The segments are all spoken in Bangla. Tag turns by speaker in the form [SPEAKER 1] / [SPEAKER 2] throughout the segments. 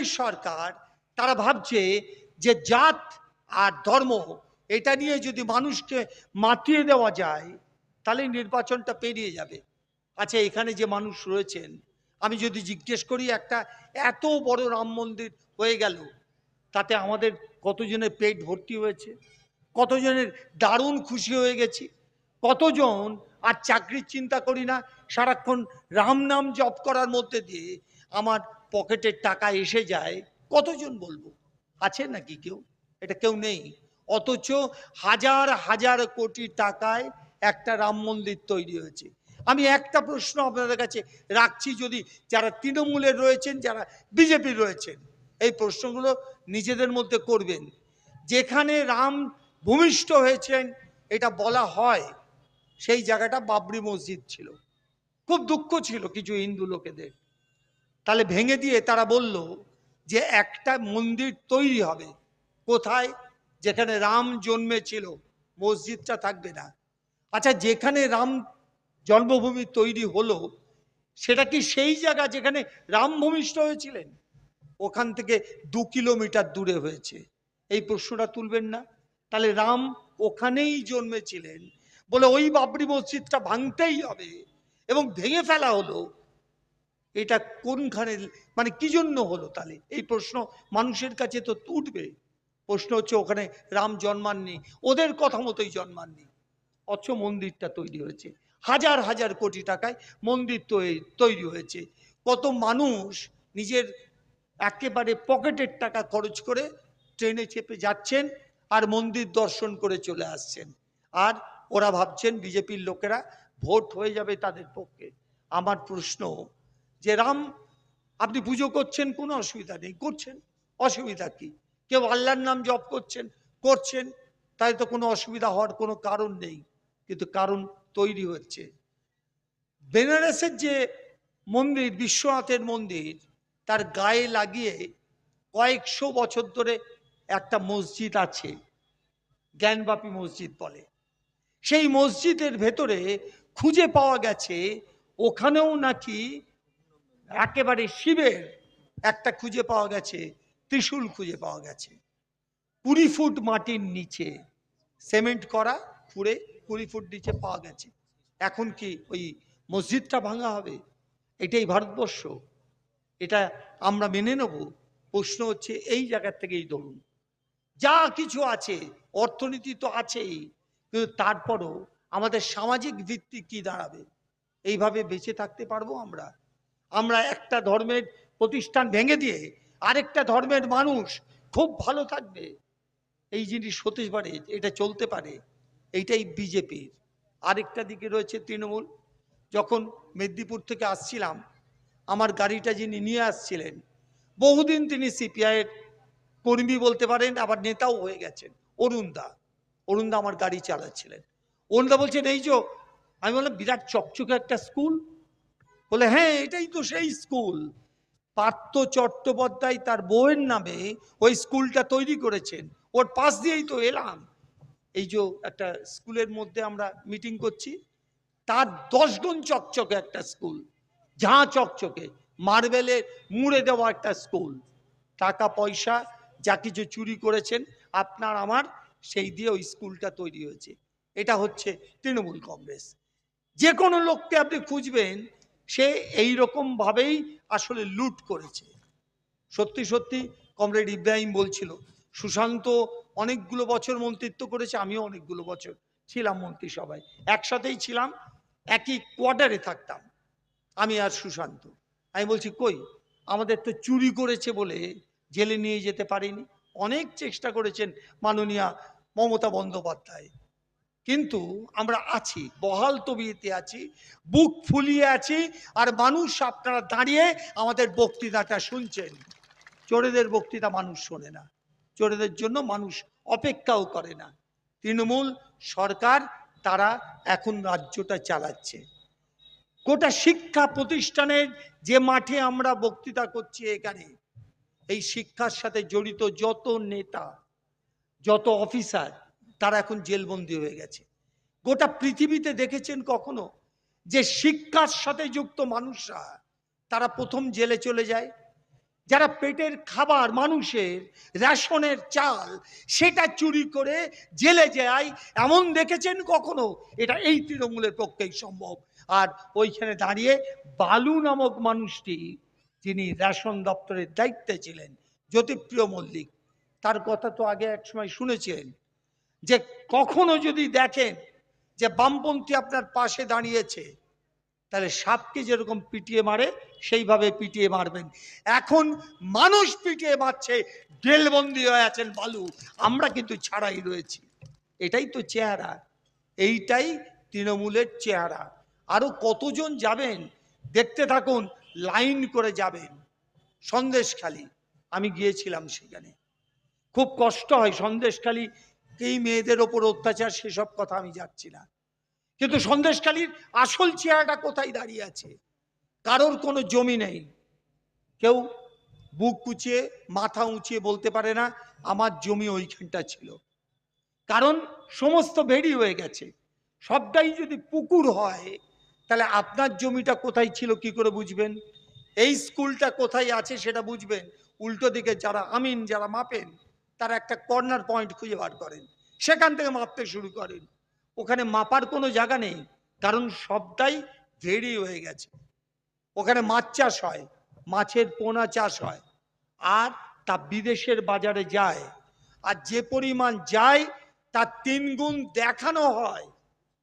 [SPEAKER 1] বিজেপির সরকার তারা ভাবছে যে জাত আর ধর্ম এটা নিয়ে যদি মানুষকে মাতিয়ে দেওয়া যায় তাহলে নির্বাচনটা পেরিয়ে যাবে। আচ্ছা, এখানে যে মানুষ রয়েছেন, আমি যদি জিজ্ঞেস করি একটা এত বড় রাম মন্দির হয়ে গেল, তাতে আমাদের কতজনের পেট ভর্তি হয়েছে, কতজনের দারুণ খুশি হয়ে গেছি, কতজন আর চাকরির চিন্তা করি না, সারাক্ষণ রাম নাম জপ করার মধ্যে দিয়ে আমার পকেটের টাকা এসে যায়, কতজন বলবো? আছে নাকি কেউ? এটা কেউ নেই। অথচ হাজার হাজার কোটি টাকায় একটা রাম মন্দির তৈরি হয়েছে। আমি একটা প্রশ্ন আপনাদের কাছে রাখছি, যদি যারা তৃণমূলের রয়েছেন, যারা বিজেপির রয়েছেন, এই প্রশ্নগুলো নিজেদের মধ্যে করবেন। যেখানে রাম ভূমিষ্ঠ হয়েছেন এটা বলা হয়, সেই জায়গাটা বাবরি মসজিদ ছিল। খুব দুঃখ ছিল কিছু হিন্দু লোকেদের। তাহলে ভেঙে দিয়ে তারা বলল যে একটা মন্দির তৈরি হবে কোথায়? যেখানে রাম জন্মেছিল, মসজিদটা থাকবে না। আচ্ছা, যেখানে রাম জন্মভূমি তৈরি হলো সেটা কি সেই জায়গা যেখানে রাম ভূমিষ্ঠ হয়েছিলেন? ওখান থেকে 2 কিলোমিটার দূরে হয়েছে। এই প্রশ্নটা তুলবেন না? তাহলে রাম ওখানেই জন্মেছিলেন বলে ওই বাবরি মসজিদটা ভাঙতেই হবে, এবং ভেঙে ফেলা হলো। এটা কোনখানে, মানে কি জন্য হলো? তাহলে এই প্রশ্ন মানুষের কাছে তো উঠবে। প্রশ্ন হচ্ছে ওখানে রাম জন্মাননি, ওদের কথা মতোই জন্মাননি, অথচ মন্দিরটা তৈরি হয়েছে। হাজার হাজার কোটি টাকায় মন্দির তৈরি হয়েছে। কত মানুষ নিজের একেবারে পকেটের টাকা খরচ করে ট্রেনে চেপে যাচ্ছেন আর মন্দির দর্শন করে চলে আসছেন। আর ওরা ভাবছেন বিজেপির লোকেরা ভোট হয়ে যাবে তাদের পক্ষে। আমার প্রশ্ন যে রাম আপনি পুজো করছেন, কোনো অসুবিধা নেই, করছেন, অসুবিধা কি? কেউ আল্লাহর নাম জপ করছেন, করছেন, তাই তো কোনো অসুবিধা হওয়ার কোনো কারণ নেই। কিন্তু কারণ তৈরি হচ্ছে। বেনারসের যে মন্দির, বিশ্বনাথের মন্দির, তার গায়ে লাগিয়ে কয়েকশো বছর ধরে একটা মসজিদ আছে, জ্ঞানবাপী মসজিদ বলে। সেই মসজিদের ভেতরে খুঁজে পাওয়া গেছে ওখানেও নাকি একেবারে শিবের একটা খুঁজে পাওয়া গেছে, ত্রিশূল খুঁজে পাওয়া গেছে 20 ফুট মাটির নিচে, সিমেন্ট করা, খুঁড়ে 20 ফুট নিচে পাওয়া গেছে। এখন কি ওই মসজিদটা ভাঙা হবে? এটাই ভারতবর্ষ? এটা আমরা মেনে নেব? প্রশ্ন হচ্ছে এই জায়গার থেকেই ধরুন, যা কিছু আছে, অর্থনীতি তো আছেই, কিন্তু তারপরও আমাদের সামাজিক ভিত্তি কি দাঁড়াবে? এইভাবে বেঁচে থাকতে পারবো আমরা? আমরা একটা ধর্মের প্রতিষ্ঠান ভেঙে দিয়ে আরেকটা ধর্মের মানুষ খুব ভালো থাকবে, এই জিনিস হতে পারে? এটা চলতে পারে? এইটাই বিজেপির। আরেকটা দিকে রয়েছে তৃণমূল। যখন মেদিনীপুর থেকে আসছিলাম, আমার গাড়িটা যিনি নিয়ে আসছিলেন, বহুদিন তিনি সিপিআইয়ের কর্মী বলতে পারেন, আবার নেতাও হয়ে গেছেন, অরুণদা। অরুণদা আমার গাড়ি চালাচ্ছিলেন। অরুণদা বলছেন এই যে, আমি বললাম বিরাট চকচকে একটা স্কুল। বলে হ্যাঁ, এটাই তো সেই স্কুল। পার্থ চট্টোপাধ্যায় তার বউয়ের নামে ওই স্কুলটা তৈরি করেছেন, ওর পাশ দিয়েই তো এলাম। এই যে একটা স্কুলের মধ্যে আমরা মিটিং করছি, তার 10 গুণ চকচকে একটা স্কুল, ঝাঁ চকচকে, মার্বেলে মুড়ে দেওয়া একটা স্কুল। টাকা পয়সা যা কিছু চুরি করেছেন আপনার আমার, সেই দিয়ে ওই স্কুলটা তৈরি হয়েছে। এটা হচ্ছে তৃণমূল কংগ্রেস। যে কোনো লোককে আপনি খুঁজবেন, সে এই রকম ভাবেই আসলে লুট করেছে। সত্যি সত্যি কমরেড ইব্রাহিম বলছিল, সুশান্ত অনেকগুলো বছর মন্ত্রিত্ব করেছে, আমিও অনেকগুলো বছর ছিলাম মন্ত্রিসভায়, একসাথেই ছিলাম, একই কোয়ার্টারে থাকতাম আমি আর সুশান্ত। আমি বলছি কই, আমাদের তো চুরি করেছে বলে জেলে নিয়ে যেতে পারিনি। অনেক চেষ্টা করেছেন মাননীয়া মমতা বন্দ্যোপাধ্যায়, কিন্তু আমরা আছি, বহাল তবিয়তে আছি, বুক ফুলিয়ে আছি। আর মানুষ, আপনারা দাঁড়িয়ে আমাদের বক্তৃতাটা শুনছেন। চোরেদের বক্তৃতা মানুষ শোনে না, চোরেদের জন্য মানুষ অপেক্ষাও করে না। তৃণমূল সরকার তারা এখন রাজ্যটা চালাচ্ছে। গোটা শিক্ষা প্রতিষ্ঠানের যে মাঠে আমরা বক্তৃতা করছি এখানে, এই শিক্ষার সাথে জড়িত যত নেতা, যত অফিসার, তারা এখন জেলবন্দি হয়ে গেছে। গোটা পৃথিবীতে দেখেছেন কখনো যে শিক্ষার সাথে যুক্ত মানুষরা তারা প্রথম জেলে চলে যায়? যারা পেটের খাবার, মানুষের রেশনের চাল, সেটা চুরি করে জেলে যায়, এমন দেখেছেন কখনো? এটা এই তৃণমূলের পক্ষেই সম্ভব। আর ওইখানে দাঁড়িয়ে বালু নামক মানুষটি, যিনি রেশন দপ্তরের দায়িত্বে ছিলেন, জ্যোতিপ্রিয় মল্লিক, তার কথা তো আগে এক সময় শুনেছিলেন যে কখনো যদি দেখেন যে বামপন্থী আপনার পাশে দাঁড়িয়েছে, তাহলে সাপকে যেরকম পিটিয়ে মারে সেইভাবে পিটিয়ে মারবেন। এখন মানুষ পিটিয়ে মারছে, জেলবন্দি হয়ে আছেন বালু, আমরা কিন্তু ছাড়াই রয়েছি। এটাই তো চেহারা, এইটাই তৃণমূলের চেহারা। আরো কতজন যাবেন দেখতে থাকুন, লাইন করে যাবেন। সন্দেশখালি আমি গিয়েছিলাম, সেখানে খুব কষ্ট হয়। সন্দেশখালি এই মেয়েদের ওপর অত্যাচার, সেসব কথা আমি যাচ্ছি না, কিন্তু সন্দেশখালীর আসল চেহারাটা কোথায় দাঁড়িয়ে আছে? কারোর কোনো জমি নেই, কেউ বুক কুচিয়ে মাথা উঁচিয়ে বলতে পারে না আমার জমি ওইখানটা ছিল, কারণ সমস্ত ভেড়ি হয়ে গেছে। সবটাই যদি পুকুর হয়, তাহলে আপনার জমিটা কোথায় ছিল কি করে বুঝবেন? এই স্কুলটা কোথায় আছে সেটা বুঝবেন উল্টো দিকে যারা আমিন, যারা মাপেন, তারা একটা কর্নার পয়েন্ট খুঁজে বার করেন, সেখান থেকে মাপতে শুরু করেন। ওখানে মাপার কোনো জায়গা নেই, কারণ সবটাই ভেড়ি হয়ে গেছে। ওখানে মাছ চাষ হয়, মাছের পোনা চাষ হয়, আর তা বিদেশের বাজারে যায়, আর যে পরিমাণ যায় তার 3 গুণ দেখানো হয়।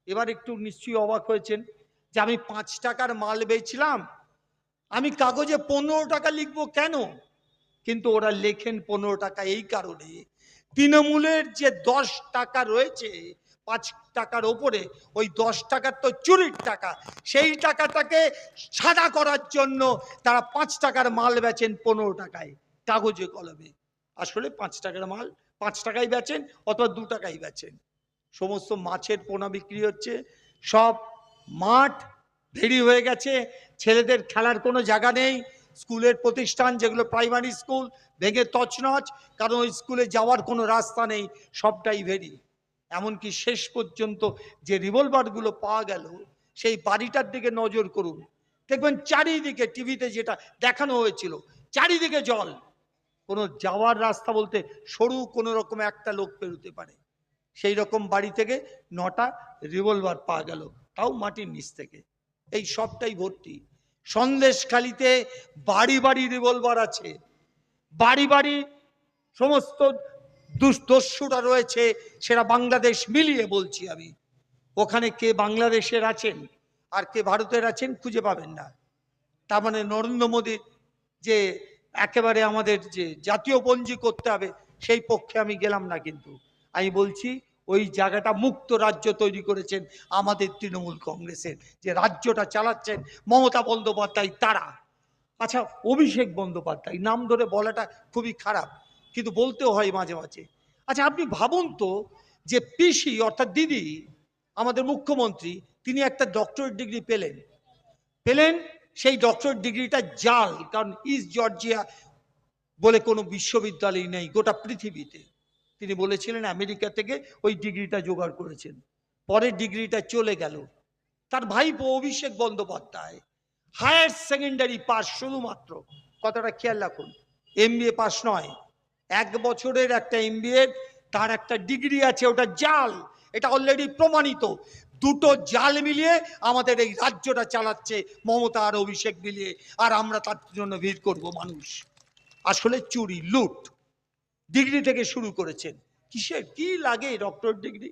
[SPEAKER 1] এবার একটু নিশ্চয়ই অবাক হয়েছেন যে আমি 5 টাকার মাল বেচলাম, আমি কাগজে 15 টাকা লিখবো কেন? কিন্তু ওরা লেখেন 15 টাকা এই কারণে, তৃণমূলের যে 10 টাকা রয়েছে 5 টাকার ওপরে, ওই 10 টাকার তো চুরির টাকা, সেই টাকাটাকে সাদা করার জন্য তারা 5 টাকার মাল বেচেন 15 টাকায় কাগজে কলমে। আসলে 5 টাকার মাল 5 টাকায় বেচেন অথবা 2 টাকায় বেচেন। সমস্ত মাছের পোনা বিক্রি হচ্ছে, সব মাঠ ভেড়ি হয়ে গেছে, ছেলেদের খেলার কোনো জায়গা নেই। স্কুলের প্রতিষ্ঠান যেগুলো প্রাইমারি স্কুল ভেঙে তছনছ, কারণ ওই স্কুলে যাওয়ার কোনো রাস্তা নেই, সবটাই ভেড়ি। এমনকি শেষ পর্যন্ত যে রিভলভারগুলো পাওয়া গেল, সেই বাড়িটার দিকে নজর করুন, দেখবেন চারিদিকে টিভিতে যেটা দেখানো হয়েছিল, চারিদিকে জল, কোনো যাওয়ার রাস্তা বলতে সরু কোনো রকম একটা লোক পেরোতে পারে। সেই রকম বাড়ি থেকে 9টা রিভলভার পাওয়া গেল, তাও মাটির নিচ থেকে। এই সবটাই ভর্তি। সন্দেশখালিতে বাড়ি বাড়ি রিভলভার আছে, বাড়ি বাড়ি সমস্ত দস্যুরা রয়েছে, সেটা বাংলাদেশ মিলিয়ে বলছি আমি। ওখানে কে বাংলাদেশের আছেন আর কে ভারতের আছেন খুঁজে পাবেন না। তার মানে নরেন্দ্র মোদীর যে একেবারে আমাদের যে জাতীয় পঞ্জি করতে হবে, সেই পক্ষে আমি গেলাম না, কিন্তু আমি বলছি ওই জায়গাটা মুক্ত রাজ্য তৈরি করেছেন আমাদের তৃণমূল কংগ্রেসের, যে রাজ্যটা চালাচ্ছেন মমতা বন্দ্যোপাধ্যায় তারা। আচ্ছা, অভিষেক বন্দ্যোপাধ্যায় নাম ধরে বলাটা খুবই খারাপ, কিন্তু বলতেও হয় মাঝে মাঝে। আচ্ছা, আপনি ভাবুন তো, যে পিসি অর্থাৎ দিদি, আমাদের মুখ্যমন্ত্রী, তিনি একটা ডক্টরেট ডিগ্রি পেলেন, সেই ডক্টরেট ডিগ্রিটা জাল, কারণ ইস্ট জর্জিয়া বলে কোনো বিশ্ববিদ্যালয় নেই গোটা পৃথিবীতে। তিনি বলেছিলেন আমেরিকা থেকে ওই ডিগ্রিটা জোগাড় করেছেন, পরে ডিগ্রিটা চলে গেল। তার ভাইপো Abhishek Bandyopadhyay higher secondary pass শুধুমাত্র, কথাটা খেয়াল রাখুন, MBA পাস নয়, 1 বছরের একটা MBA, তার একটা ডিগ্রি আছে, ওটা জাল, এটা অলরেডি প্রমাণিত। দুটো জাল মিলিয়ে আমাদের এই রাজ্যটা চালাচ্ছে মমতা আর অভিষেক মিলিয়ে, আর আমরা তার জন্য ভিড় করব মানুষ। আসলে চুরি, লুট, ডিগ্রি থেকে শুরু করেছেন। কিসের কি লাগে ডক্টর ডিগ্রি?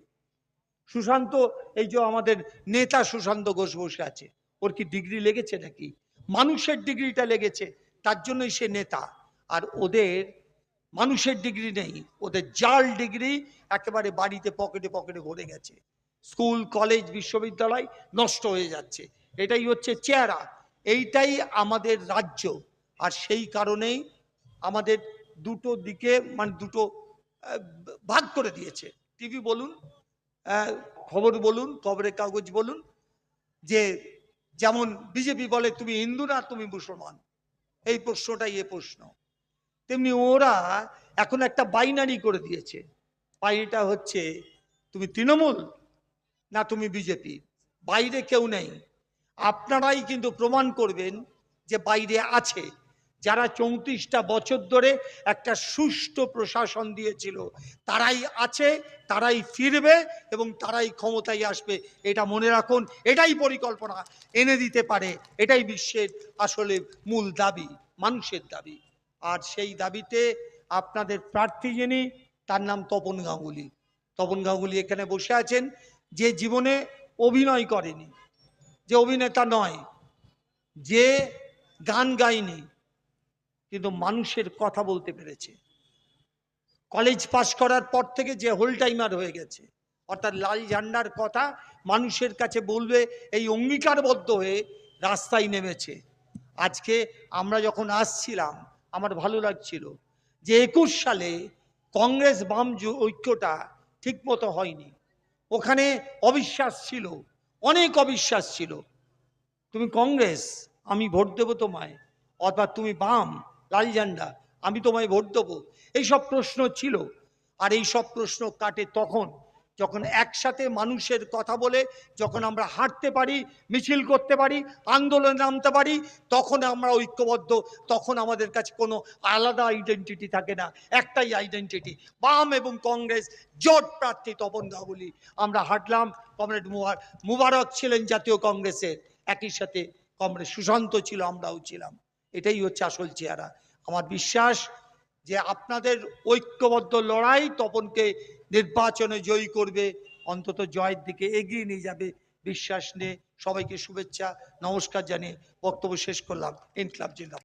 [SPEAKER 1] সুশান্ত, এই যে আমাদের নেতা সুশান্ত ঘোষ বসে আছে, ওর কি ডিগ্রি লেগেছে নাকি? মানুষের ডিগ্রিটা লেগেছে, তার জন্যই সে নেতা। আর ওদের মানুষের ডিগ্রি নেই, ওদের জাল ডিগ্রি একেবারে বাড়িতে পকেটে পকেটে ভরে গেছে। স্কুল, কলেজ, বিশ্ববিদ্যালয় নষ্ট হয়ে যাচ্ছে। এটাই হচ্ছে চেহারা, এইটাই আমাদের রাজ্য। আর সেই কারণেই আমাদের দুটো দিকে মানে দুটো ভাগ করে দিয়েছে। টিভি বলুন, খবর বলুন, খবরের কাগজ বলুন, যে যেমন বিজেপি বলে তুমি হিন্দু না তুমি মুসলমান, এই প্রশ্নটাই এ প্রশ্ন, তেমনি ওরা এখন একটা বাইনারি করে দিয়েছে। বাইরেটা হচ্ছে তুমি তৃণমূল না তুমি বিজেপি, বাইরে কেউ নেই। আপনারাই কিন্তু প্রমাণ করবেন যে বাইরে আছে। যারা 34টা বছর ধরে একটা সুষ্ঠু প্রশাসন দিয়েছিল, তারাই আছে, তারাই ফিরবে এবং তারাই ক্ষমতায় আসবে। এটা মনে রাখুন, এটাই পরিকল্পনা এনে দিতে পারে, এটাই বিশ্বের আসলে মূল দাবি, মানুষের দাবি। আর সেই দাবিতে আপনাদের প্রার্থী যিনি, তার নাম তপন গাঙ্গুলি। তপন গাঙ্গুলি এখানে বসে আছেন, যে জীবনে অভিনয় করেনি, যে অভিনেতা নয়, যে গান গায়নি, কিন্তু মানুষের কথা বলতে পেরেছে। কলেজ পাশ করার পর থেকে যে হোল টাইমার হয়ে গেছে, অর্থাৎ লাল ঝান্ডার কথা মানুষের কাছে বলবে, এই অঙ্গীকারবদ্ধ হয়ে রাস্তায় নেমেছে। আজকে আমরা যখন আসছিলাম, আমার ভালো লাগছিল যে 21 সালে কংগ্রেস বাম ঐক্যটা ঠিক মতো হয়নি, ওখানে অবিশ্বাস ছিল, অনেক অবিশ্বাস ছিল। তুমি কংগ্রেস, আমি ভোট দেবো তোমায়, অথবা তুমি বাম, লাল ঝান্ডা, আমি তোমায় ভোট দেবো, এইসব প্রশ্ন ছিল। আর এই সব প্রশ্ন কাটে তখন যখন একসাথে মানুষের কথা বলে, যখন আমরা হাঁটতে পারি, মিছিল করতে পারি, আন্দোলনে নামতে পারি, তখন আমরা ঐক্যবদ্ধ। তখন আমাদের কাছে কোনো আলাদা আইডেন্টিটি থাকে না, একটাই আইডেন্টিটি, বাম এবং কংগ্রেস জোট প্রার্থী তপন গাঙ্গুলি। আমরা হাঁটলাম। কমরেড মুবারক ছিলেন জাতীয় কংগ্রেসের, একই সাথে কমরেড সুশান্ত ছিল, আমরাও ছিলাম। এটাই হচ্ছে আসল চেহারা। আমার বিশ্বাস যে আপনাদের ঐক্যবদ্ধ লড়াই তপনকে নির্বাচনে জয়ী করবে, অন্তত জয়ের দিকে এগিয়ে নিয়ে যাবে, বিশ্বাস নিয়ে সবাইকে শুভেচ্ছা নমস্কার জানিয়ে বক্তব্য শেষ করলাম। ইনকলাব জিন্দাবাদ।